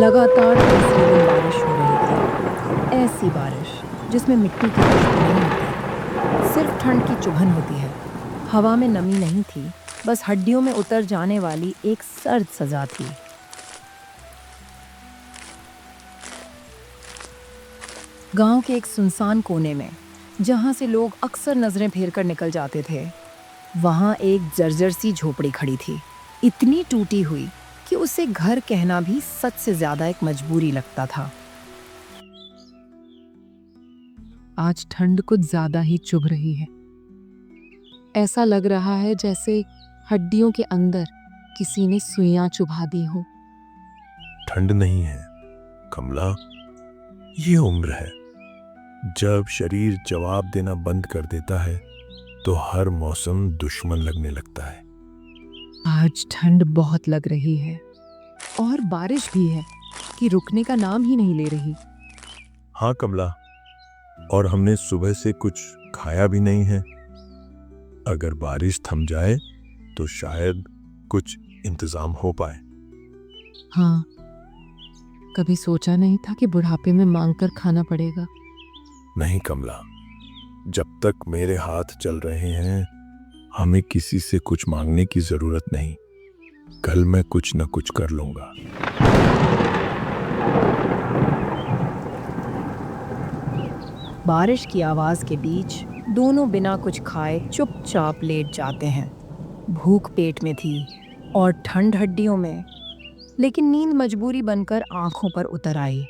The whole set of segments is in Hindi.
लगातार तीसरे दिन बारिश हो रही थी। ऐसी बारिश जिसमें मिट्टी की खुशबू नहीं होती, सिर्फ ठंड की चुभन होती है। हवा में नमी नहीं थी, बस हड्डियों में उतर जाने वाली एक सर्द सजा थी। गांव के एक सुनसान कोने में, जहां से लोग अक्सर नजरें फेर कर निकल जाते थे, वहां एक जर्जर सी झोपड़ी खड़ी थी, इतनी टूटी हुई कि उसे घर कहना भी सच से ज्यादा एक मजबूरी लगता था। आज ठंड कुछ ज्यादा ही चुभ रही है। ऐसा लग रहा है जैसे हड्डियों के अंदर किसी ने सुइयां चुभा दी हो। ठंड नहीं है कमला, ये उम्र है। जब शरीर जवाब देना बंद कर देता है तो हर मौसम दुश्मन लगने लगता है। आज ठंड बहुत लग रही है और बारिश भी है कि रुकने का नाम ही नहीं ले रही। हाँ कमला, और हमने सुबह से कुछ खाया भी नहीं है। अगर बारिश थम जाए तो शायद कुछ इंतजाम हो पाए। हाँ, कभी सोचा नहीं था कि बुढ़ापे में मांगकर खाना पड़ेगा। नहीं कमला, जब तक मेरे हाथ चल रहे हैं हमें किसी से कुछ मांगने की जरूरत नहीं। कल मैं कुछ न कुछ कर लूंगा। बारिश की आवाज के बीच दोनों बिना कुछ खाए चुपचाप लेट जाते हैं। भूख पेट में थी और ठंड हड्डियों में, लेकिन नींद मजबूरी बनकर आंखों पर उतर आई।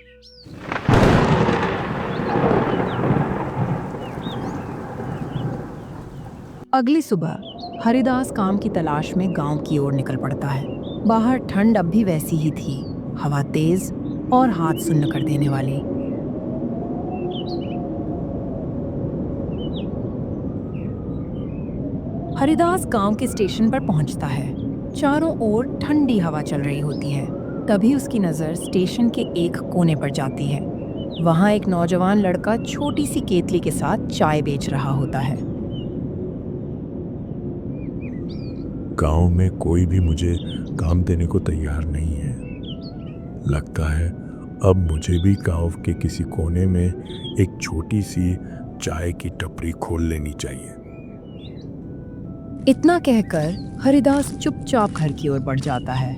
अगली सुबह हरिदास काम की तलाश में गांव की ओर निकल पड़ता है। बाहर ठंड अब भी वैसी ही थी, हवा तेज और हाथ सुन्न कर देने वाली। हरिदास गांव के स्टेशन पर पहुंचता है। चारों ओर ठंडी हवा चल रही होती है। तभी उसकी नजर स्टेशन के एक कोने पर जाती है। वहां एक नौजवान लड़का छोटी सी केतली के साथ चाय बेच रहा होता है। गांव में कोई भी मुझे काम देने को तैयार नहीं है। लगता है अब मुझे भी गांव के किसी कोने में एक छोटी सी चाय की टपरी खोल लेनी चाहिए। इतना कहकर हरिदास चुपचाप घर की ओर बढ़ जाता है।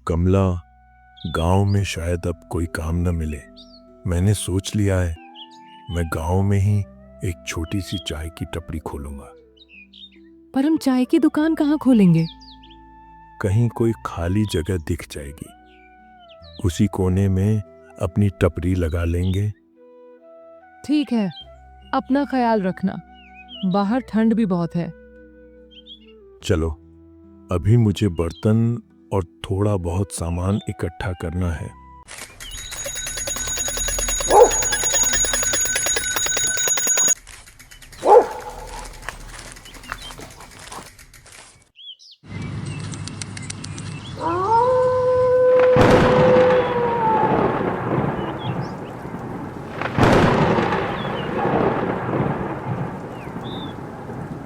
कमला, गांव में शायद अब कोई काम न मिले। मैंने सोच लिया है मैं गांव में ही एक छोटी सी चाय की टपरी खोलूंगा। पर हम चाय की दुकान कहाँ खोलेंगे? कहीं कोई खाली जगह दिख जाएगी, उसी कोने में अपनी टपरी लगा लेंगे। ठीक है, अपना ख्याल रखना। बाहर ठंड भी बहुत है। चलो, अभी मुझे बर्तन और थोड़ा बहुत सामान इकट्ठा करना है।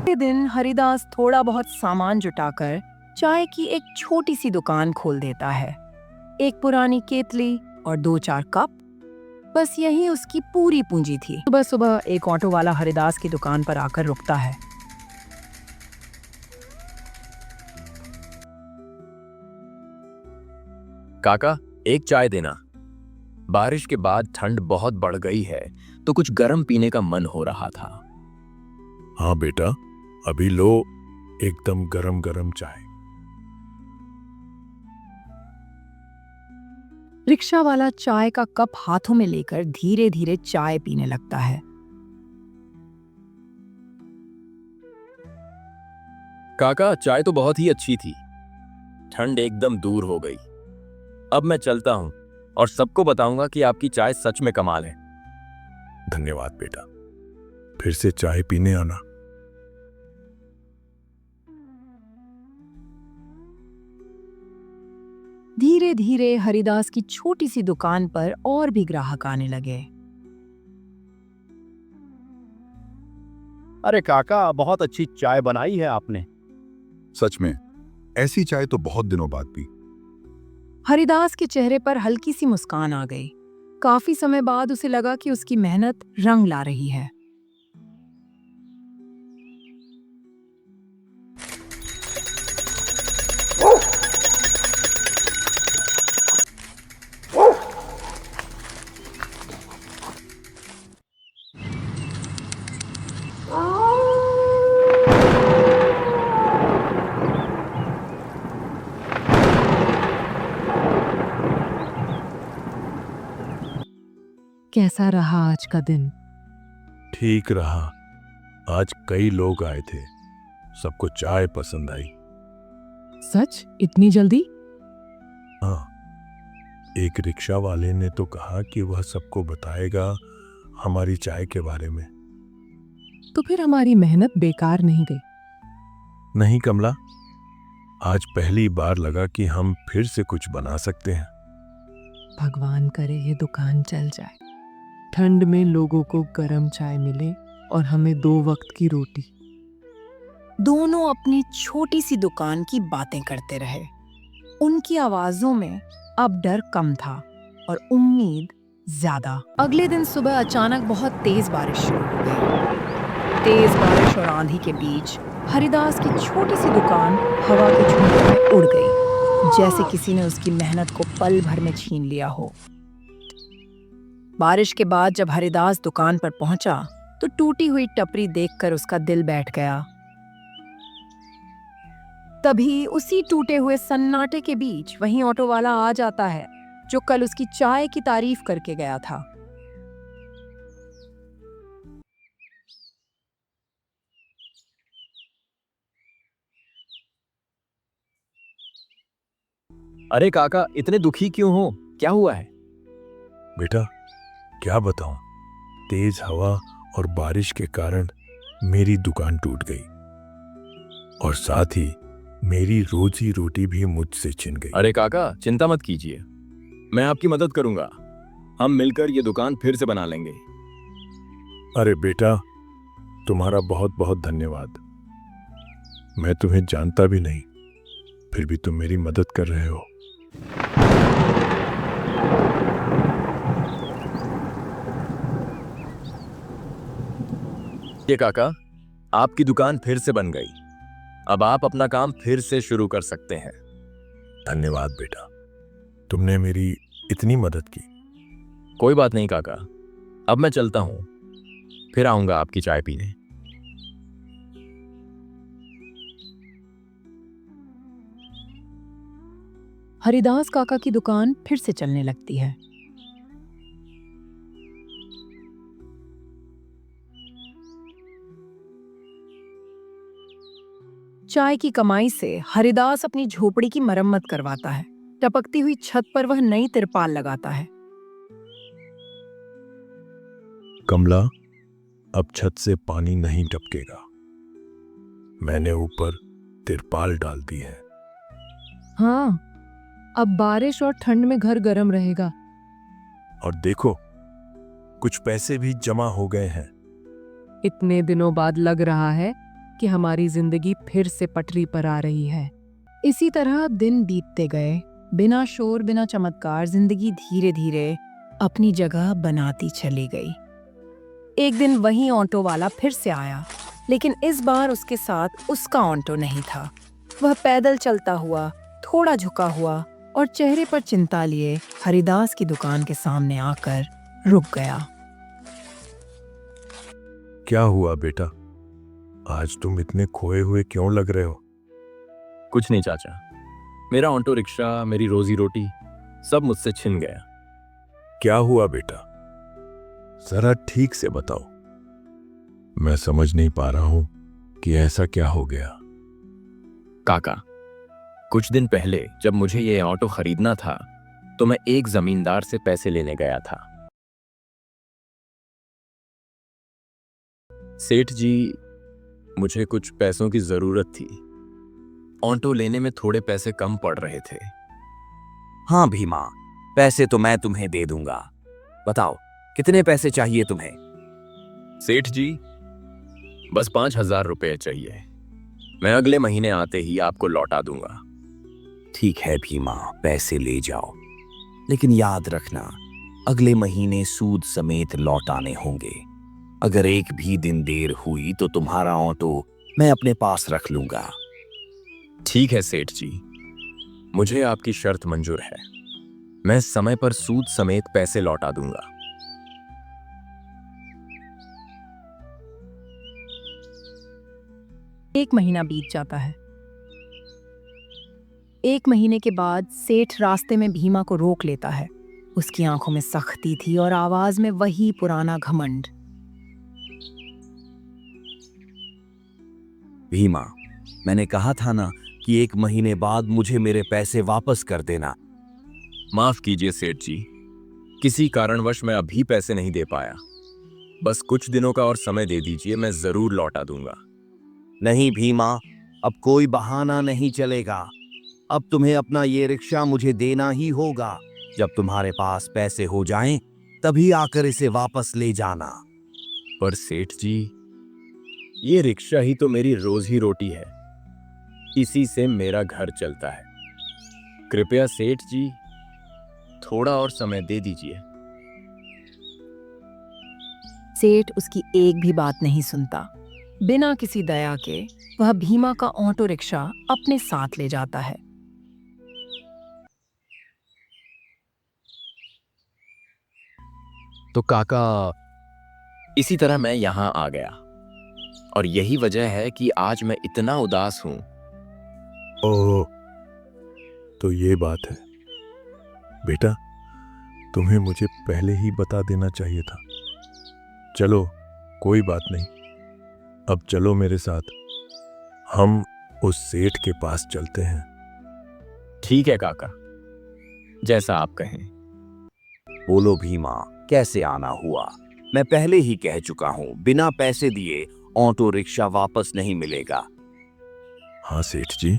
अगले दिन हरिदास थोड़ा बहुत सामान जुटाकर चाय की एक छोटी सी दुकान खोल देता है। एक पुरानी केतली और 2-4 कप, बस यही उसकी पूरी पूंजी थी। सुबह सुबह एक ऑटो वाला हरिदास की दुकान पर आकर रुकता है। काका, एक चाय देना। बारिश के बाद ठंड बहुत बढ़ गई है तो कुछ गर्म पीने का मन हो रहा था। हाँ बेटा, अभी लो एकदम गरम गरम चाय। रिक्शा वाला चाय का कप हाथों में लेकर धीरे धीरे चाय पीने लगता है। काका, चाय तो बहुत ही अच्छी थी। ठंड एकदम दूर हो गई। अब मैं चलता हूं और सबको बताऊंगा कि आपकी चाय सच में कमाल है। धन्यवाद बेटा, फिर से चाय पीने आना। धीरे धीरे हरिदास की छोटी सी दुकान पर और भी ग्राहक आने लगे। अरे काका, बहुत अच्छी चाय बनाई है आपने। सच में, ऐसी चाय तो बहुत दिनों बाद पी। हरिदास के चेहरे पर हल्की सी मुस्कान आ गई। काफी समय बाद उसे लगा कि उसकी मेहनत रंग ला रही है। कैसा रहा आज का दिन? ठीक रहा। आज कई लोग आए थे, सबको चाय पसंद आई। सच? इतनी जल्दी? हाँ, एक रिक्शा वाले ने तो कहा कि वह सबको बताएगा हमारी चाय के बारे में। तो फिर हमारी मेहनत बेकार नहीं गई। नहीं कमला, आज पहली बार लगा कि हम फिर से कुछ बना सकते हैं। भगवान करे ये दुकान चल जाए, ठंड में लोगों को गर्म चाय मिले और हमें 2 वक्त की रोटी। दोनों अपनी छोटी सी दुकान की बातें करते रहे। उनकी आवाजों में अब डर कम था और उम्मीद ज्यादा। अगले दिन सुबह अचानक बहुत तेज बारिश शुरू हो गई। तेज बारिश और आंधी के बीच हरिदास की छोटी सी दुकान हवा के झोंके में उड़ गई, जैसे किसी ने उसकी मेहनत को पल भर में छीन लिया हो। बारिश के बाद जब हरिदास दुकान पर पहुंचा तो टूटी हुई टपरी देखकर उसका दिल बैठ गया। तभी उसी टूटे हुए सन्नाटे के बीच वहीं ऑटो वाला आ जाता है जो कल उसकी चाय की तारीफ करके गया था। अरे काका, इतने दुखी क्यों हो? क्या हुआ है? बेटा, क्या बताऊं, तेज हवा और बारिश के कारण मेरी दुकान टूट गई और साथ ही मेरी रोजी रोटी भी मुझसे छिन गई। अरे काका, चिंता मत कीजिए, मैं आपकी मदद करूंगा। हम मिलकर ये दुकान फिर से बना लेंगे। अरे बेटा, तुम्हारा बहुत बहुत धन्यवाद। मैं तुम्हें जानता भी नहीं, फिर भी तुम मेरी मदद कर रहे हो। ये काका, आपकी दुकान फिर से बन गई। अब आप अपना काम फिर से शुरू कर सकते हैं। धन्यवाद बेटा, तुमने मेरी इतनी मदद की। कोई बात नहीं काका, अब मैं चलता हूं, फिर आऊंगा आपकी चाय पीने। हरिदास काका की दुकान फिर से चलने लगती है। चाय की कमाई से हरिदास अपनी झोपड़ी की मरम्मत करवाता है। टपकती हुई छत पर वह नई तिरपाल लगाता है। कमला, अब छत से पानी नहीं टपकेगा। मैंने ऊपर तिरपाल डाल दी है। हाँ, अब बारिश और ठंड में घर गर्म रहेगा। और देखो, कुछ पैसे भी जमा हो गए हैं। इतने दिनों बाद लग रहा है कि हमारी जिंदगी फिर से पटरी पर आ रही है। इसी तरह दिन बीतते गए। बिना शोर बिना चमत्कार जिंदगी धीरे धीरे अपनी जगह बनाती चली गई। एक दिन वही ऑटो वाला फिर से आया, लेकिन इस बार उसके साथ उसका ऑटो नहीं था। वह पैदल चलता हुआ, थोड़ा झुका हुआ और चेहरे पर चिंता लिए हरिदास की दुकान के सामने आकर रुक गया। क्या हुआ बेटा, आज तुम इतने खोए हुए क्यों लग रहे हो? कुछ नहीं चाचा, मेरा ऑटो रिक्शा, मेरी रोजी रोटी सब मुझसे छिन गया। क्या हुआ बेटा, जरा ठीक से बताओ। मैं समझ नहीं पा रहा हूं कि ऐसा क्या हो गया। काका, कुछ दिन पहले जब मुझे ये ऑटो खरीदना था तो मैं एक जमींदार से पैसे लेने गया था। सेठ जी, मुझे कुछ पैसों की जरूरत थी। ऑटो लेने में थोड़े पैसे कम पड़ रहे थे। हाँ भीमा, पैसे तो मैं तुम्हें दे दूंगा। बताओ, कितने पैसे चाहिए तुम्हें? सेठ जी, बस 5,000 रुपये चाहिए। मैं अगले महीने आते ही आपको लौटा दूंगा। ठीक है भीमा, पैसे ले जाओ, लेकिन याद रखना अगले महीने सूद समेत लौटाने होंगे। अगर एक भी दिन देर हुई तो तुम्हारा ऑटो मैं अपने पास रख लूंगा। ठीक है सेठ जी, मुझे आपकी शर्त मंजूर है। मैं समय पर सूद समेत पैसे लौटा दूंगा। एक महीना बीत जाता है। एक महीने के बाद सेठ रास्ते में भीमा को रोक लेता है। उसकी आंखों में सख्ती थी और आवाज में वही पुराना घमंड। भीमा, मैंने कहा था ना कि 1 महीने बाद मुझे मेरे पैसे वापस कर देना। माफ कीजिए सेठ जी, किसी कारणवश मैं अभी पैसे नहीं दे पाया। बस कुछ दिनों का और समय दे दीजिए, मैं जरूर लौटा दूंगा। नहीं भीमा, अब कोई बहाना नहीं चलेगा। अब तुम्हें अपना ये रिक्शा मुझे देना ही होगा। जब तुम्हारे पास पैसे हो जाएं, तभी आकर इसे वापस ले जाना। पर सेठ जी, ये रिक्शा ही तो मेरी रोज ही रोटी है, इसी से मेरा घर चलता है। कृपया सेठ जी, थोड़ा और समय दे दीजिए। सेठ उसकी एक भी बात नहीं सुनता। बिना किसी दया के वह भीमा का ऑटो रिक्शा अपने साथ ले जाता है। तो काका, इसी तरह मैं यहां आ गया और यही वजह है कि आज मैं इतना उदास हूं। ओह, तो ये बात है। बेटा, तुम्हें मुझे पहले ही बता देना चाहिए था। चलो, कोई बात नहीं। अब चलो मेरे साथ, हम उस सेठ के पास चलते हैं। ठीक है काका, जैसा आप कहें। बोलो भीमा, कैसे आना हुआ? मैं पहले ही कह चुका हूं, बिना पैसे दिए ऑटो रिक्शा वापस नहीं मिलेगा। हाँ सेठ जी,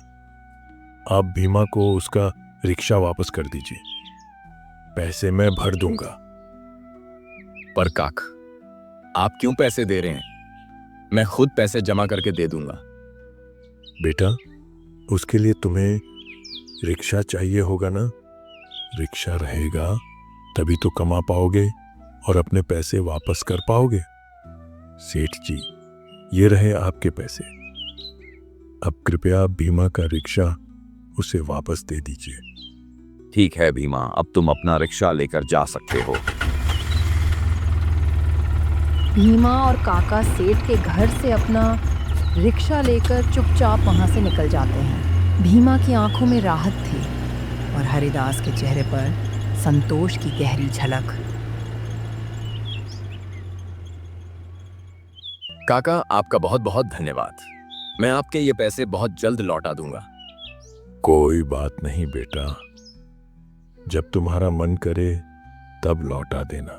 आप भीमा को उसका रिक्शा वापस कर दीजिए। पैसे मैं भर दूंगा। पर काका, आप क्यों पैसे दे रहे हैं? मैं खुद पैसे जमा करके दे दूंगा। बेटा, उसके लिए तुम्हें रिक्शा चाहिए होगा ना। रिक्शा रहेगा तभी तो कमा पाओगे और अपने पैसे वापस कर पाओगे। सेठ जी, ये रहे आपके पैसे। अब कृपया भीमा का रिक्शा उसे वापस दे दीजिए। ठीक है भीमा, अब तुम अपना रिक्शा लेकर जा सकते हो। भीमा और काका सेठ के घर से अपना रिक्शा लेकर चुपचाप वहां से निकल जाते हैं। भीमा की आंखों में राहत थी और हरिदास के चेहरे पर संतोष की गहरी झलक। काका, आपका बहुत बहुत धन्यवाद। मैं आपके ये पैसे बहुत जल्द लौटा दूंगा। कोई बात नहीं बेटा, जब तुम्हारा मन करे तब लौटा देना।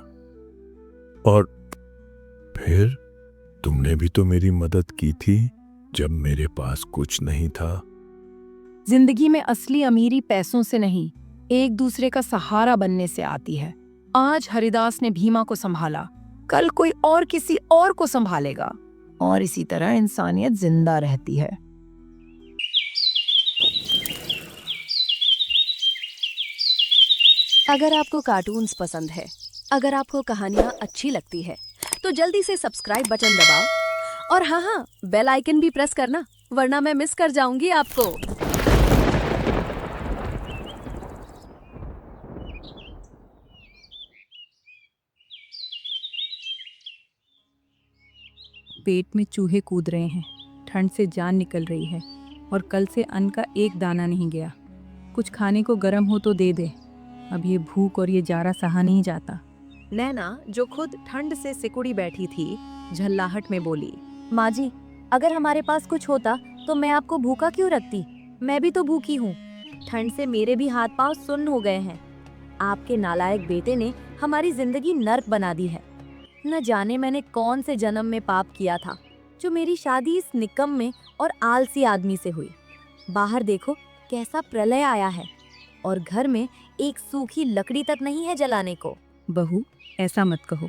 और फिर तुमने भी तो मेरी मदद की थी जब मेरे पास कुछ नहीं था। जिंदगी में असली अमीरी पैसों से नहीं, एक दूसरे का सहारा बनने से आती है। आज हरिदास ने भीमा को संभाला, कल कोई और किसी और को संभालेगा और इसी तरह इंसानियत जिंदा रहती है। अगर आपको कार्टून्स पसंद है, अगर आपको कहानियाँ अच्छी लगती है, तो जल्दी से सब्सक्राइब बटन दबाओ और हाँ, बेल आइकन भी प्रेस करना, वरना मैं मिस कर जाऊंगी आपको। पेट में चूहे कूद रहे हैं, ठंड से जान निकल रही है और कल से अन्न का एक दाना नहीं गया। कुछ खाने को गर्म हो तो दे दे, अब ये भूख और ये जाड़ा सहा नहीं जाता। नैना, जो खुद ठंड से सिकुड़ी बैठी थी, झल्लाहट में बोली, माँ जी, अगर हमारे पास कुछ होता तो मैं आपको भूखा क्यों रखती? मैं भी तो भूखी हूँ। ठंड से मेरे भी हाथ पांव सुन्न हो गए हैं। आपके नालायक बेटे ने हमारी जिंदगी नर्क बना दी है। न जाने मैंने कौन से जन्म में पाप किया था जो मेरी शादी इस निकम्मे और आलसी आदमी से हुई। बाहर देखो कैसा प्रलय आया है और घर में एक सूखी लकड़ी तक नहीं है जलाने को। बहू, ऐसा मत कहो।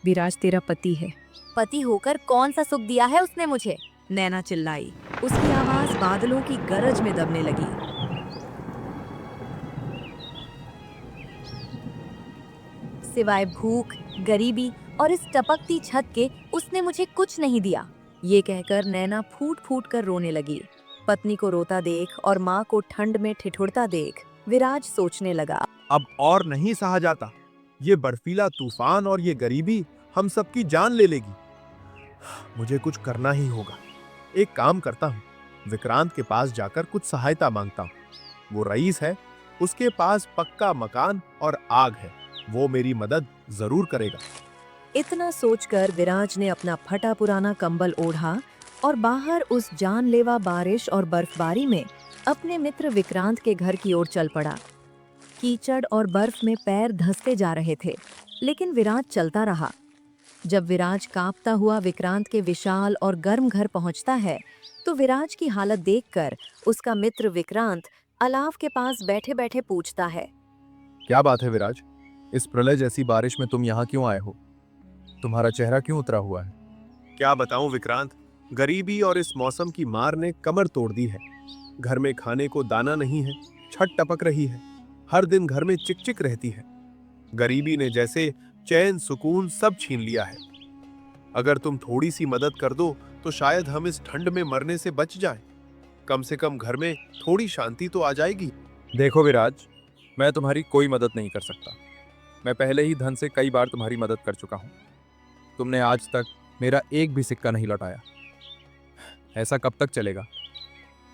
विराज तेरा पति है। पति होकर कौन सा सुख दिया है उसने मुझे? नैना चिल्लाई। उसकी आवाज बादलों की गरज में दबने लगी। सिवाय भूख, गरीबी और इस टपकती छत के उसने मुझे कुछ नहीं दिया। ये कहकर नैना फूट फूट कर रोने लगी। पत्नी को रोता देख और माँ को ठंड में ठिठुरता देख विराज सोचने लगा। अब और नहीं सहा जाता। ये बर्फीला तूफान और ये गरीबी हम सबकी जान ले लेगी। मुझे कुछ करना ही होगा। एक काम करता हूँ, विक्रांत के पास जाकर कुछ सहायता मांगता हूँ। वो रईस है, उसके पास पक्का मकान और आग है, वो मेरी मदद जरूर करेगा। इतना सोचकर विराज ने अपना फटा पुराना कंबल ओढ़ा और बाहर उस जानलेवा बारिश और बर्फबारी में अपने मित्र विक्रांत के घर की ओर चल पड़ा। कीचड़ और बर्फ में पैर धंसते जा रहे थे, लेकिन विराज चलता रहा। जब विराज कांपता हुआ विक्रांत के विशाल और गर्म घर पहुंचता है, तो विराज की हालत देखकर उसका मित्र विक्रांत अलाव के पास बैठे-बैठे पूछता है। क्या बात है विराज, इस प्रलय जैसी बारिश में तुम यहाँ क्यों आए हो? तुम्हारा चेहरा क्यों उतरा हुआ है? क्या बताऊं विक्रांत, गरीबी और इस मौसम की मार ने कमर तोड़ दी है। घर में खाने को दाना नहीं है, छत टपक रही है, हर दिन घर में चिकचिक रहती है। गरीबी ने जैसे चैन सुकून सब छीन लिया है। अगर तुम थोड़ी सी मदद कर दो तो शायद हम इस ठंड में मरने से बच जाएं। कम से कम घर में थोड़ी शांति तो आ जाएगी। देखो विराज, मैं तुम्हारी कोई मदद नहीं कर सकता। मैं पहले ही धन से कई बार तुम्हारी मदद कर चुका हूँ। तुमने आज तक मेरा एक भी सिक्का नहीं लौटाया। ऐसा कब तक चलेगा?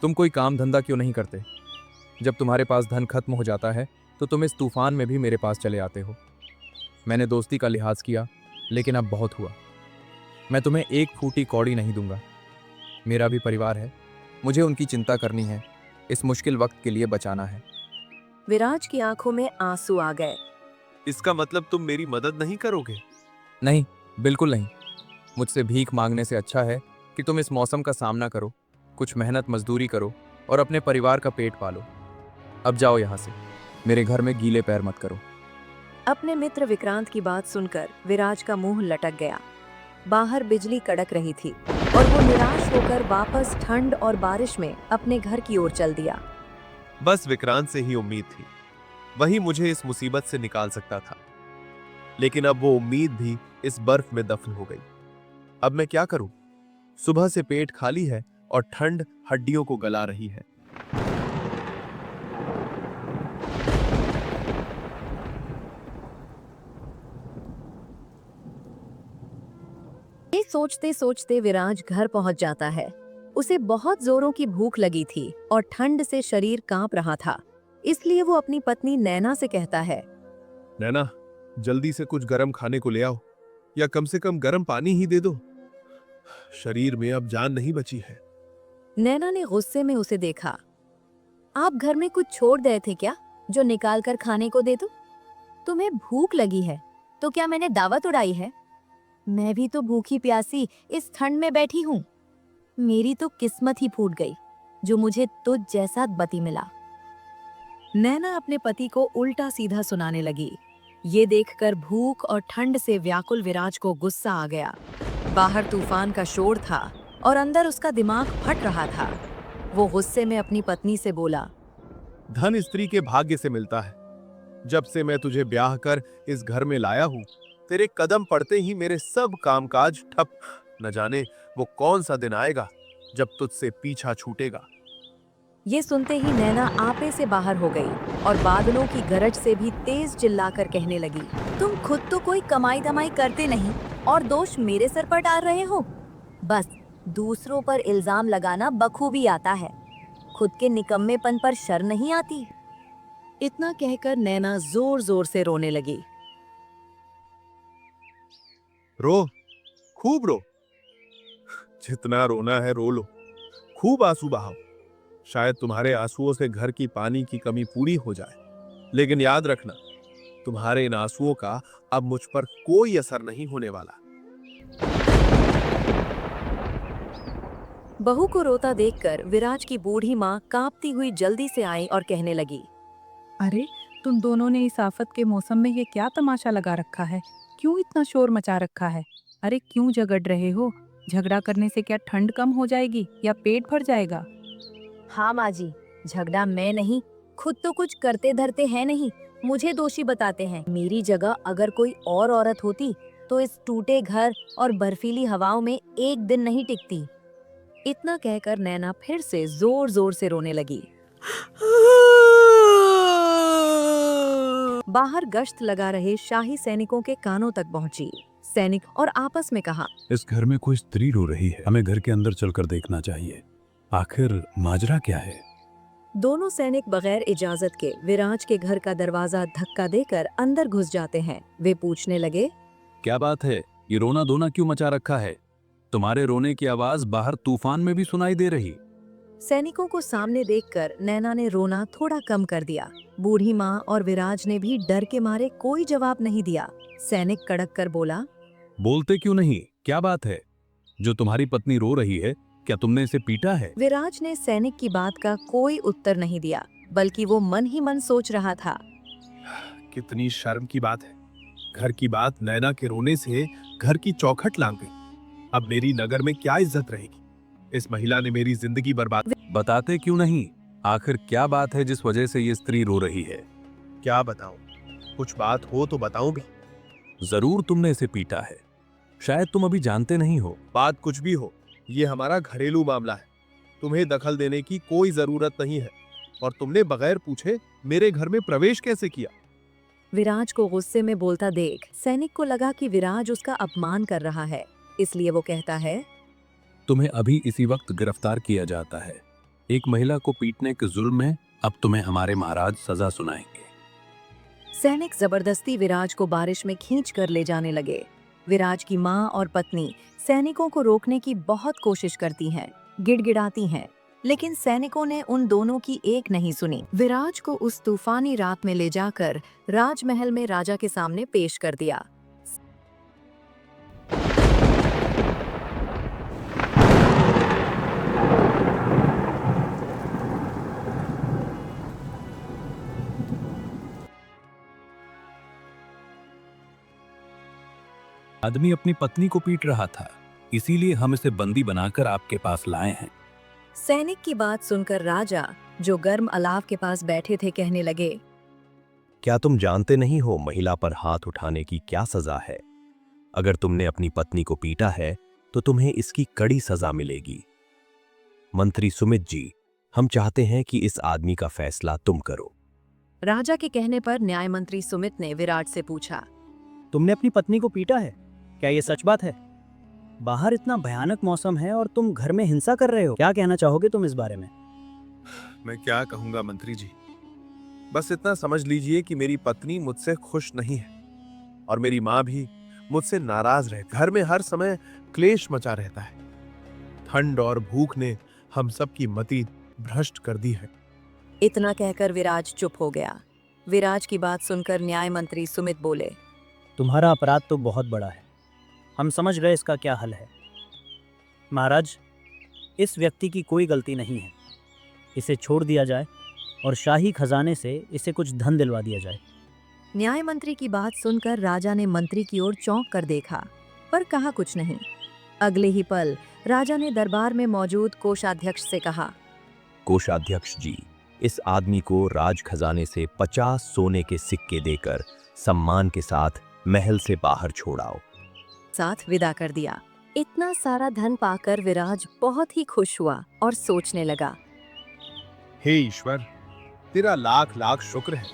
तुम कोई काम धंधा क्यों नहीं करते? जब तुम्हारे पास धन खत्म हो जाता है तो तुम इस तूफान में भी मेरे पास चले आते हो। मैंने दोस्ती का लिहाज किया, लेकिन अब बहुत हुआ। मैं तुम्हें एक फूटी कौड़ी नहीं दूंगा। मेरा भी परिवार है, मुझे उनकी चिंता करनी है, इस मुश्किल वक्त के लिए बचाना है। विराज की आंखों में आंसू आ गए। इसका मतलब तुम मेरी मदद नहीं करोगे? नहीं, बिल्कुल नहीं। मुझसे भीख मांगने से अच्छा है कि तुम इस मौसम का सामना करो, कुछ मेहनत मजदूरी करो और अपने परिवार का पेट पालो। अब जाओ यहाँ से, मेरे घर में गीले पैर मत करो। अपने मित्र विक्रांत की बात सुनकर विराज का मुंह लटक गया। बाहर बिजली कड़क रही थी और वो निराश होकर वापस ठंड और बारिश में अपने घर की ओर चल दिया। बस विक्रांत से ही उम्मीद थी, वही मुझे इस मुसीबत से निकाल सकता था। लेकिन अब वो उम्मीद भी इस बर्फ में दफन हो गई। अब मैं क्या करूं? सुबह से पेट खाली है और ठंड हड्डियों को गला रही है। ये सोचते सोचते विराज घर पहुंच जाता है। उसे बहुत जोरों की भूख लगी थी और ठंड से शरीर कांप रहा था, इसलिए वो अपनी पत्नी नैना से कहता है। नैना, जल्दी से कुछ गर्म खाने को ले आओ, या कम से कम गर्म पानी ही दे दो। शरीर में अब जान नहीं बची है। नैना ने गुस्से में उसे देखा। आप घर में कुछ छोड़ गए थे क्या, जो निकाल कर खाने को दे दो? तुम्हें भूख लगी है तो क्या मैंने दावत उड़ाई है? मैं भी तो भूखी प्यासी इस ठंड में बैठी हूँ। मेरी तो किस्मत ही फूट गई जो मुझे तुझ जैसा पति मिला। नैना अपने पति को उल्टा सीधा सुनाने लगी। ये देखकर भूख और ठंड से व्याकुल विराज को गुस्सा आ गया। बाहर तूफान का शोर था और अंदर उसका दिमाग फट रहा था। वो गुस्से में अपनी पत्नी से बोला। धन स्त्री के भाग्य से मिलता है। जब से मैं तुझे ब्याह कर इस घर में लाया हूँ, तेरे कदम पड़ते ही मेरे सब कामकाज ठप। न जाने वो कौन सा दिन आएगा जब तुझसे पीछा छूटेगा। ये सुनते ही नैना आपे से बाहर हो गई और बादलों की गरज से भी तेज चिल्लाकर कहने लगी। तुम खुद तो कोई कमाई धमाई करते नहीं और दोष मेरे सर पर डाल रहे हो। बस दूसरों पर इल्जाम लगाना बखूबी आता है, खुद के निकम्मेपन पर शर्म नहीं आती। इतना कहकर नैना जोर जोर से रोने लगी। रो, खूब रो। जितना रोना है रो लो, खूब आंसू बहाओ। शायद तुम्हारे आंसुओं से घर की पानी की कमी पूरी हो जाए। लेकिन याद रखना, तुम्हारे इन आंसुओं का अब मुझ पर कोई असर नहीं होने वाला। बहू को रोता देखकर विराज की बूढ़ी माँ कांपती हुई जल्दी से आई और कहने लगी। अरे, तुम दोनों ने इस आफत के मौसम में ये क्या तमाशा लगा रखा है? क्यों इतना शोर मचा रखा है? अरे क्यों झगड़ रहे हो? झगड़ा करने से क्या ठंड कम हो जाएगी या पेट भर जाएगा? हाँ माँ जी, झगड़ा मैं नहीं, खुद तो कुछ करते धरते हैं नहीं, मुझे दोषी बताते हैं। मेरी जगह अगर कोई और औरत होती तो इस टूटे घर और बर्फीली हवाओं में एक दिन नहीं टिकती। इतना कहकर नैना फिर से जोर जोर से रोने लगी। बाहर गश्त लगा रहे शाही सैनिकों के कानों तक पहुंची। सैनिक और आपस में कहा, इस घर में कोई स्त्री रो रही है, हमें घर के अंदर चलकर देखना चाहिए। आखिर माजरा क्या है? दोनों सैनिक बगैर इजाजत के विराज के घर का दरवाजा धक्का देकर अंदर घुस जाते हैं। वे पूछने लगे, क्या बात है? ये रोना धोना क्यों मचा रखा है? तुम्हारे रोने की आवाज बाहर तूफान में भी सुनाई दे रही। सैनिकों को सामने देखकर नैना ने रोना थोड़ा कम कर दिया। बूढ़ी माँ और विराज ने भी डर के मारे कोई जवाब नहीं दिया। सैनिक कड़क कर बोला, बोलते क्यों नहीं? क्या बात है? जो तुम्हारी पत्नी रो रही है, क्या तुमने इसे पीटा है? विराज ने सैनिक की बात का कोई उत्तर नहीं दिया, बल्कि वो मन ही मन सोच रहा था। कितनी शर्म की बात है, घर की बात नैना के रोने से घर की चौखट लांग गई। अब मेरी नगर में क्या इज्जत रहेगी? इस महिला ने मेरी जिंदगी बर्बाद। बताते क्यों नहीं? आखिर क्या बात है जिस वजह से ये स्त्री रो रही है? क्या बताऊं? कुछ बात हो तो बताऊं भी। जरूर तुमने इसे पीटा है, शायद तुम अभी जानते नहीं हो। बात कुछ भी हो, ये हमारा घरेलू मामला है। तुम्हें दखल देने की कोई जरूरत नहीं है। और तुमने बगैर पूछे मेरे घर में प्रवेश कैसे किया? विराज को गुस्से में बोलता देख सैनिक को लगा कि विराज उसका अपमान कर रहा है, इसलिए वो कहता है, तुम्हें अभी इसी वक्त गिरफ्तार किया जाता है। एक महिला को पीटने के जुल्म में अब तुम्हें हमारे महाराज सजा सुनाएंगे। सैनिक जबरदस्ती विराज को बारिश में खींच कर ले जाने लगे। विराज की माँ और पत्नी सैनिकों को रोकने की बहुत कोशिश करती हैं, गिड़गिड़ाती हैं, लेकिन सैनिकों ने उन दोनों की एक नहीं सुनी। विराज को उस तूफानी रात में ले जाकर राजमहल में राजा के सामने पेश कर दिया। आदमी अपनी पत्नी को पीट रहा था, इसीलिए हम इसे बंदी बनाकर आपके पास लाए हैं। सैनिक की बात सुनकर राजा, जो गर्म अलाव के पास बैठे थे, कहने लगे, क्या तुम जानते नहीं हो महिला पर हाथ उठाने की क्या सजा है? अगर तुमने अपनी पत्नी को पीटा है तो तुम्हें इसकी कड़ी सजा मिलेगी। मंत्री सुमित जी, हम चाहते हैं कि इस आदमी का फैसला तुम करो। राजा के कहने पर न्याय मंत्री सुमित ने विराट से पूछा, तुमने अपनी पत्नी को पीटा है? क्या ये सच बात है? बाहर इतना भयानक मौसम है और तुम घर में हिंसा कर रहे हो। क्या कहना चाहोगे तुम इस बारे में? मैं क्या कहूंगा मंत्री जी, बस इतना समझ लीजिए कि मेरी पत्नी मुझसे खुश नहीं है और मेरी माँ भी मुझसे नाराज रहे। घर में हर समय क्लेश मचा रहता है। ठंड और भूख ने हम सब की मति भ्रष्ट कर दी है। इतना कहकर विराज चुप हो गया। विराज की बात सुनकर न्याय मंत्री सुमित बोले, तुम्हारा अपराध तो बहुत बड़ा है, हम समझ गए इसका क्या हल है। महाराज, इस व्यक्ति की कोई गलती नहीं है, इसे छोड़ दिया जाए और शाही खजाने से इसे कुछ धन दिलवा दिया जाए। न्याय मंत्री की बात सुनकर राजा ने मंत्री की ओर चौंक कर देखा, पर कहा कुछ नहीं। अगले ही पल राजा ने दरबार में मौजूद कोषाध्यक्ष से कहा, कोषाध्यक्ष जी, इस आदमी को राज खजाने से 50 सोने के सिक्के देकर सम्मान के साथ महल से बाहर छोड़ाओ। साथ विदा कर दिया। इतना सारा धन पाकर विराज बहुत ही खुश हुआ और सोचने लगा, हे ईश्वर, तेरा लाख लाख शुक्र है।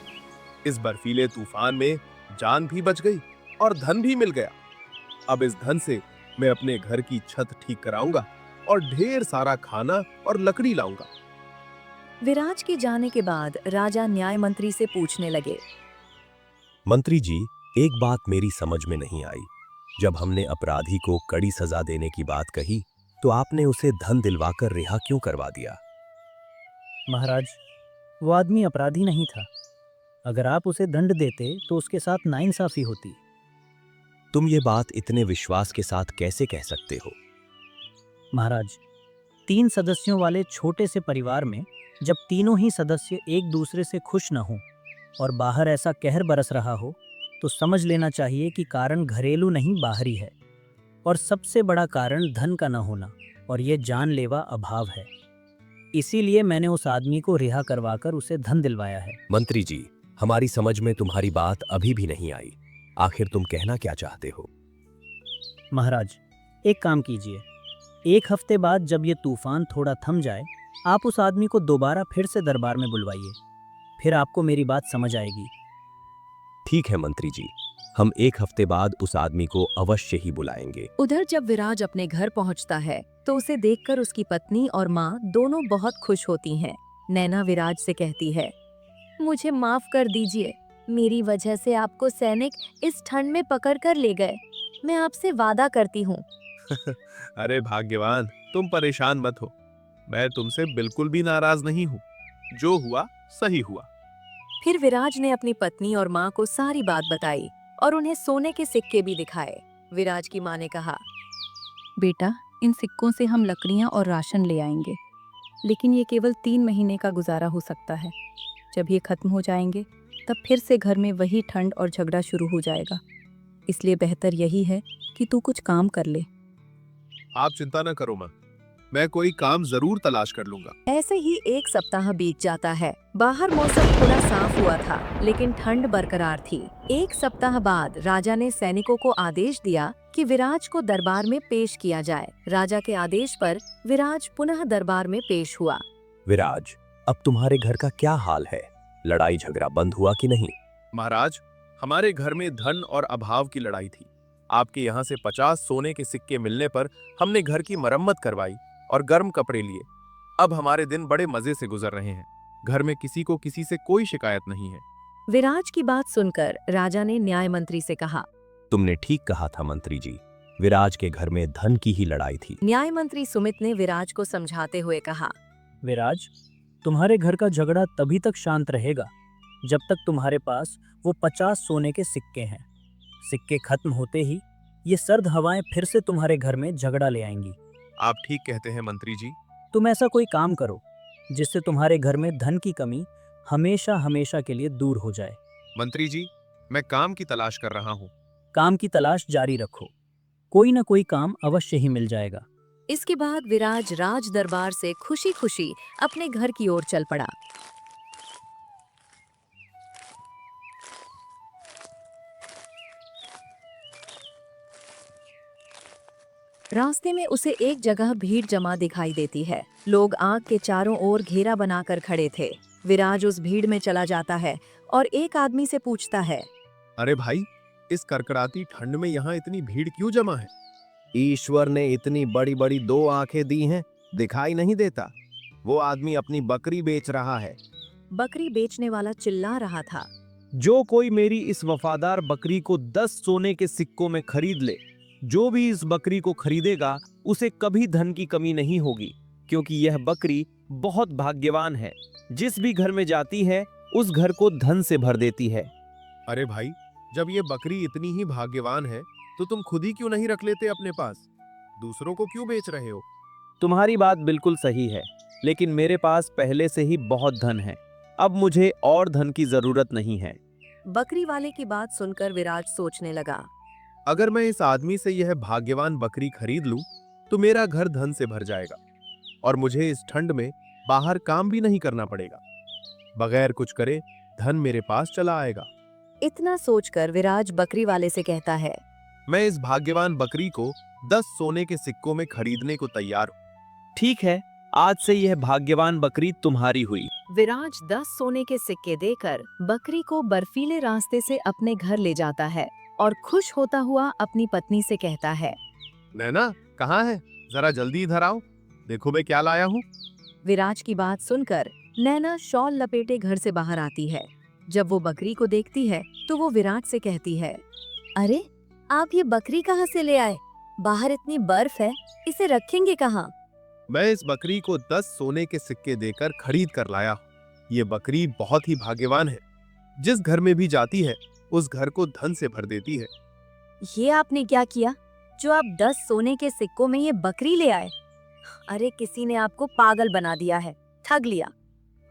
इस बर्फीले तूफान में जान भी बच गई और धन भी मिल गया। अब इस धन से मैं अपने घर की छत ठीक कराऊंगा और ढेर सारा खाना और लकड़ी लाऊंगा। विराज के जाने के बाद राजा न्याय मंत्री से पूछने लगे, मंत्री जी, एक बात मेरी समझ में नहीं आई। जब हमने अपराधी को कड़ी सजा देने की बात कही तो आपने उसे धन दिलवाकर रिहा क्यों करवा दिया? महाराज, वो आदमी अपराधी नहीं था। अगर आप उसे दंड देते तो उसके साथ नाइंसाफी होती। तुम ये बात इतने विश्वास के साथ कैसे कह सकते हो? महाराज, 3 सदस्यों वाले छोटे से परिवार में जब तीनों ही सदस्य एक दूसरे से खुश न हों और बाहर ऐसा कहर बरस रहा हो, तो समझ लेना चाहिए कि कारण घरेलू नहीं बाहरी है, और सबसे बड़ा कारण धन का न होना और ये जानलेवा अभाव है। इसीलिए मैंने उस आदमी को रिहा करवाकर उसे धन दिलवाया है। मंत्री जी, हमारी समझ में तुम्हारी बात अभी भी नहीं आई। आखिर तुम कहना क्या चाहते हो? महाराज, एक काम कीजिए, 1 हफ्ते बाद जब ये तूफान थोड़ा थम जाए, आप उस आदमी को दोबारा फिर से दरबार में बुलवाइए। फिर आपको मेरी बात समझ आएगी। ठीक है मंत्री जी, हम 1 हफ्ते बाद उस आदमी को अवश्य ही बुलाएंगे। उधर जब विराज अपने घर पहुंचता है तो उसे देखकर उसकी पत्नी और माँ दोनों बहुत खुश होती हैं। नैना विराज से कहती है, मुझे माफ कर दीजिए, मेरी वजह से आपको सैनिक इस ठंड में पकड़ कर ले गए। मैं आपसे वादा करती हूँ। अरे भाग्यवान, तुम परेशान मत हो, मैं तुमसे बिल्कुल भी नाराज नहीं हूँ। जो हुआ सही हुआ। फिर विराज ने अपनी पत्नी और माँ को सारी बात बताई और उन्हें सोने के सिक्के भी दिखाए। विराज की माँ ने कहा, बेटा, इन सिक्कों से हम लकड़ियाँ और राशन ले आएंगे, लेकिन ये केवल 3 महीने का गुजारा हो सकता है। जब ये खत्म हो जाएंगे तब फिर से घर में वही ठंड और झगड़ा शुरू हो जाएगा। इसलिए बेहतर यही है कि तू कुछ काम कर ले। आप चिंता न करो माँ, मैं कोई काम जरूर तलाश कर लूंगा। ऐसे ही 1 सप्ताह बीत जाता है। बाहर मौसम थोड़ा साफ हुआ था, लेकिन ठंड बरकरार थी। 1 सप्ताह बाद राजा ने सैनिकों को आदेश दिया कि विराज को दरबार में पेश किया जाए। राजा के आदेश पर विराज पुनः दरबार में पेश हुआ। विराज, अब तुम्हारे घर का क्या हाल है? लड़ाई झगड़ा बंद हुआ कि नहीं? महाराज, हमारे घर में धन और अभाव की लड़ाई थी। आपके यहाँ से 50 सोने के सिक्के मिलने पर हमने घर की मरम्मत करवाई और गर्म कपड़े लिए। अब हमारे दिन बड़े मजे से गुजर रहे हैं। घर में किसी को किसी से कोई शिकायत नहीं है। विराज की बात सुनकर राजा ने न्याय मंत्री से कहा, तुमने ठीक कहा था मंत्री जी, विराज के घर में धन की ही लड़ाई थी। न्याय मंत्री सुमित ने विराज को समझाते हुए कहा, विराज, तुम्हारे घर का झगड़ा तभी तक शांत रहेगा जब तक तुम्हारे पास वो 50 सोने के सिक्के हैं। सिक्के खत्म होते ही ये सर्द हवाएं फिर से तुम्हारे घर में झगड़ा ले आएंगी। आप ठीक कहते हैं मंत्री जी। तुम ऐसा कोई काम करो जिससे तुम्हारे घर में धन की कमी हमेशा हमेशा के लिए दूर हो जाए। मंत्री जी, मैं काम की तलाश कर रहा हूँ। काम की तलाश जारी रखो, कोई ना कोई काम अवश्य ही मिल जाएगा। इसके बाद विराज राज दरबार से खुशी खुशी अपने घर की ओर चल पड़ा। रास्ते में उसे एक जगह भीड़ जमा दिखाई देती है। लोग आग के चारों ओर घेरा बनाकर खड़े थे। विराज उस भीड़ में चला जाता है और एक आदमी से पूछता है, अरे भाई, इस कड़कड़ाती ठंड में यहाँ इतनी भीड़ क्यों जमा है? ईश्वर ने इतनी बड़ी बड़ी 2 आंखें दी हैं, दिखाई नहीं देता? वो आदमी अपनी बकरी बेच रहा है। बकरी बेचने वाला चिल्ला रहा था, जो कोई मेरी इस वफादार बकरी को 10 सोने के सिक्कों में खरीद ले, जो भी इस बकरी को खरीदेगा उसे कभी धन की कमी नहीं होगी, क्योंकि यह बकरी बहुत भाग्यवान है। जिस भी घर में जाती है उस घर को धन से भर देती है। अरे भाई, जब ये बकरी इतनी ही भाग्यवान है तो तुम खुद ही क्यों नहीं रख लेते अपने पास? दूसरों को क्यों बेच रहे हो? तुम्हारी बात बिल्कुल सही है, लेकिन मेरे पास पहले से ही बहुत धन है। अब मुझे और धन की जरूरत नहीं है। बकरी वाले की बात सुनकर विराज सोचने लगा, अगर मैं इस आदमी से यह भाग्यवान बकरी खरीद लूं तो मेरा घर धन से भर जाएगा और मुझे इस ठंड में बाहर काम भी नहीं करना पड़ेगा। बगैर कुछ करे धन मेरे पास चला आएगा। इतना सोचकर विराज बकरी वाले से कहता है, मैं इस भाग्यवान बकरी को 10 सोने के सिक्कों में खरीदने को तैयार हूँ। ठीक है, आज से यह भाग्यवान बकरी तुम्हारी हुई। विराज 10 सोने के सिक्के देकर बकरी को बर्फीले रास्ते से अपने घर ले जाता है और खुश होता हुआ अपनी पत्नी से कहता है, नैना, कहाँ है? जरा जल्दी इधर आओ, देखो मैं क्या लाया हूँ। विराज की बात सुनकर नैना शॉल लपेटे घर से बाहर आती है। जब वो बकरी को देखती है तो वो विराज से कहती है, अरे, आप ये बकरी कहाँ से ले आए? बाहर इतनी बर्फ है, इसे रखेंगे कहाँ? मैं इस बकरी को 10 सोने के सिक्के देकर खरीद कर लाया हूँ। ये बकरी बहुत ही भाग्यवान है। जिस घर में भी जाती है उस घर को धन से भर देती है। ये आपने क्या किया जो आप 10 सोने के सिक्कों में ये बकरी ले आए? अरे, किसी ने आपको पागल बना दिया है, ठग लिया।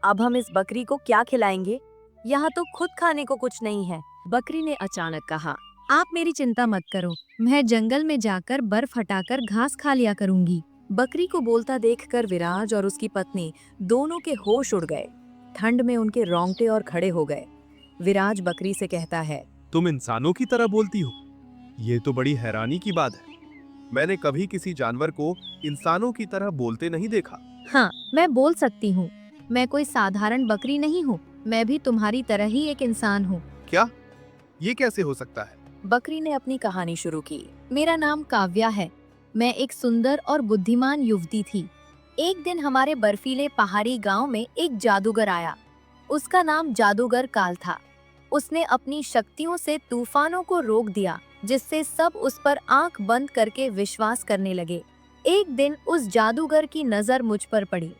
अब हम इस बकरी को क्या खिलाएंगे? यहाँ तो खुद खाने को कुछ नहीं है, बकरी ने अचानक कहा, आप मेरी चिंता मत करो, मैं जंगल में जाकर बर्फ हटाकर घास खा लिया करूंगी। बकरी को बोलता देखकर विराज और उसकी पत्नी दोनों के होश उड़ गए। ठंड में उनके रोंगटे और खड़े हो गए। विराज बकरी से कहता है, तुम इंसानों की तरह बोलती हो? ये तो बड़ी हैरानी की बात है। मैंने कभी किसी जानवर को इंसानों की तरह बोलते नहीं देखा। हाँ, मैं बोल सकती हूँ। मैं कोई साधारण बकरी नहीं हूँ, मैं भी तुम्हारी तरह ही एक इंसान हूँ। क्या? ये कैसे हो सकता है? बकरी ने अपनी कहानी शुरू की। मेरा नाम काव्या है। मैं एक सुंदर और बुद्धिमान युवती थी। एक दिन हमारे बर्फीले पहाड़ी गांव में एक जादूगर आया। उसका नाम जादूगर काल था। उसने अपनी शक्तियों से तूफानों को रोक दिया, जिससे सब उस पर आंख बंद करके विश्वास करने लगे। एक दिन उस जादूगर की नजर मुझ पर पड़ी।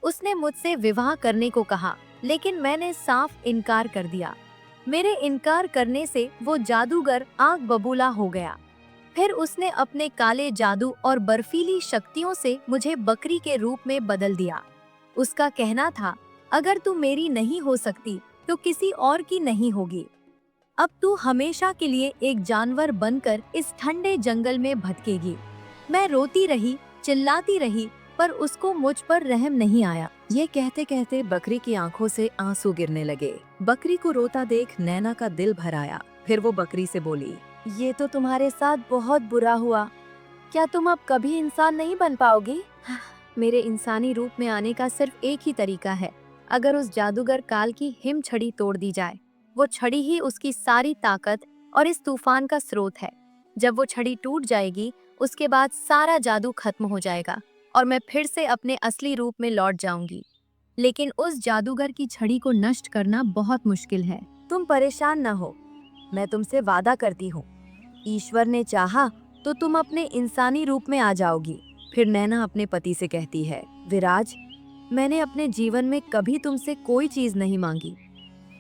उसने मुझसे विवाह करने को कहा, लेकिन मैंने साफ इनकार कर दिया। मेरे इनकार करने से वो जादूगर आग बबूला हो गया। फिर उसने अपने काले जादू और बर्फीली शक्तियों से मुझे बकरी के रूप में बदल दिया। उसका कहना था, अगर तू मेरी नहीं हो सकती तो किसी और की नहीं होगी। अब तू हमेशा के लिए एक जानवर बनकर इस ठंडे जंगल में भटकेगी। मैं रोती रही, चिल्लाती रही, पर उसको मुझ पर रहम नहीं आया। ये कहते कहते बकरी की आंखों से आंसू गिरने लगे। बकरी को रोता देख नैना का दिल भर आया। फिर वो बकरी से बोली, ये तो तुम्हारे साथ बहुत बुरा हुआ। क्या तुम अब कभी इंसान नहीं बन पाओगी? मेरे इंसानी रूप में आने का सिर्फ एक ही तरीका है, अगर उस जादूगर काल की हिम छड़ी तोड़ दी जाए। वो छड़ी ही उसकी सारी ताकत और इस तूफान का स्रोत है। जब वो छड़ी टूट जाएगी, उसके बाद सारा जादू खत्म हो जाएगा और मैं फिर से अपने असली रूप में लौट जाऊंगी। लेकिन उस जादूगर की छड़ी को नष्ट करना बहुत मुश्किल है। तुम परेशान न हो, मैं तुमसे वादा करती हूँ, ईश्वर ने चाहा तो तुम अपने इंसानी रूप में आ जाओगी। फिर नैना अपने पति से कहती है, विराज, मैंने अपने जीवन में कभी तुमसे कोई चीज नहीं मांगी,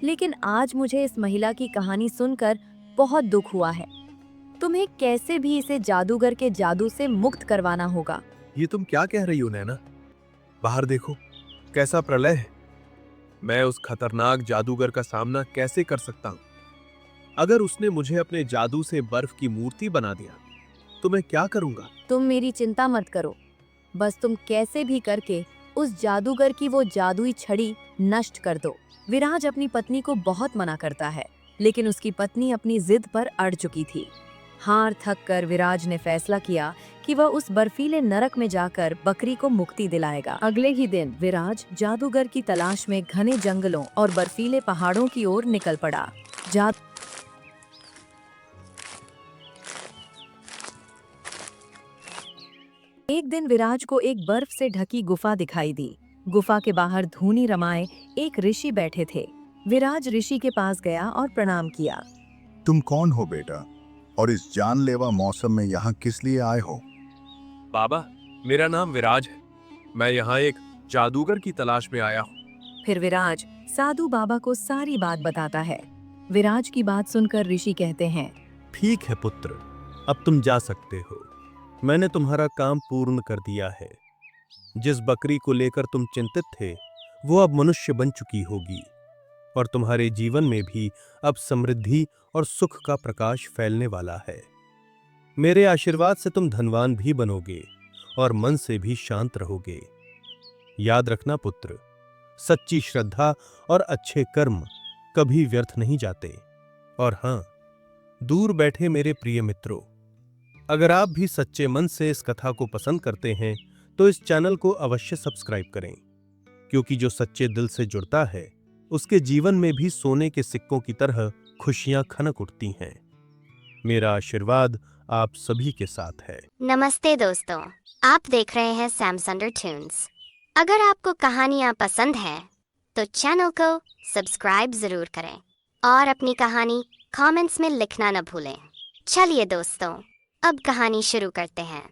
लेकिन आज मुझे इस महिला की कहानी सुनकर बहुत दुख हुआ है। तुम्हें कैसे भी इसे जादूगर के जादू से मुक्त करवाना होगा। ये तुम क्या कह रही हो नैना? बाहर देखो, कैसा प्रलय है। मैं उस खतरनाक जादूगर का सामना कैसे कर सकता हूँ? अगर उसने मुझे अपने जादू से बर्फ की मूर्ति बना दिया तो मैं क्या करूंगा? तुम मेरी चिंता मत करो, बस तुम कैसे भी करके उस जादूगर की वो जादुई छड़ी नष्ट कर दो। विराज अपनी पत्नी को बहुत मना करता है, लेकिन उसकी पत्नी अपनी जिद पर अड़ चुकी थी। हार थक कर विराज ने फैसला किया कि वह उस बर्फीले नरक में जाकर बकरी को मुक्ति दिलाएगा। अगले ही दिन विराज जादूगर की तलाश में घने जंगलों और बर्फीले पहाड़ों की ओर निकल पड़ा। एक दिन विराज को एक बर्फ से ढकी गुफा दिखाई दी। गुफा के बाहर धूनी रमाए एक ऋषि बैठे थे। विराज ऋषि के पास गया और प्रणाम किया। तुम कौन हो बेटा, और इस जानलेवा मौसम में यहाँ किस लिए आए हो? बाबा, मेरा नाम विराज है। मैं यहाँ एक जादूगर की तलाश में आया हूँ। फिर विराज साधु बाबा को सारी बात बताता है। विराज की बात सुनकर ऋषि कहते हैं, ठीक है पुत्र, अब तुम जा सकते हो। मैंने तुम्हारा काम पूर्ण कर दिया है। जिस बकरी को लेकर तुम चिंतित थे, वो अब मनुष्य बन चुकी होगी और तुम्हारे जीवन में भी अब समृद्धि और सुख का प्रकाश फैलने वाला है। मेरे आशीर्वाद से तुम धनवान भी बनोगे और मन से भी शांत रहोगे। याद रखना पुत्र, सच्ची श्रद्धा और अच्छे कर्म कभी व्यर्थ नहीं जाते। और हां, दूर बैठे मेरे प्रिय मित्रों, अगर आप भी सच्चे मन से इस कथा को पसंद करते हैं तो इस चैनल को अवश्य सब्सक्राइब करें, क्योंकि जो सच्चे दिल से जुड़ता है उसके जीवन में भी सोने के सिक्कों की तरह खुशियां खनक उठती हैं। मेरा आशीर्वाद आप सभी के साथ है। नमस्ते दोस्तों, आप देख रहे हैं सैमसंडर ट्यून्स। अगर आपको कहानियां पसंद हैं तो चैनल को सब्सक्राइब जरूर करें और अपनी कहानी कमेंट्स में लिखना न भूलें। चलिए दोस्तों, अब कहानी शुरू करते हैं।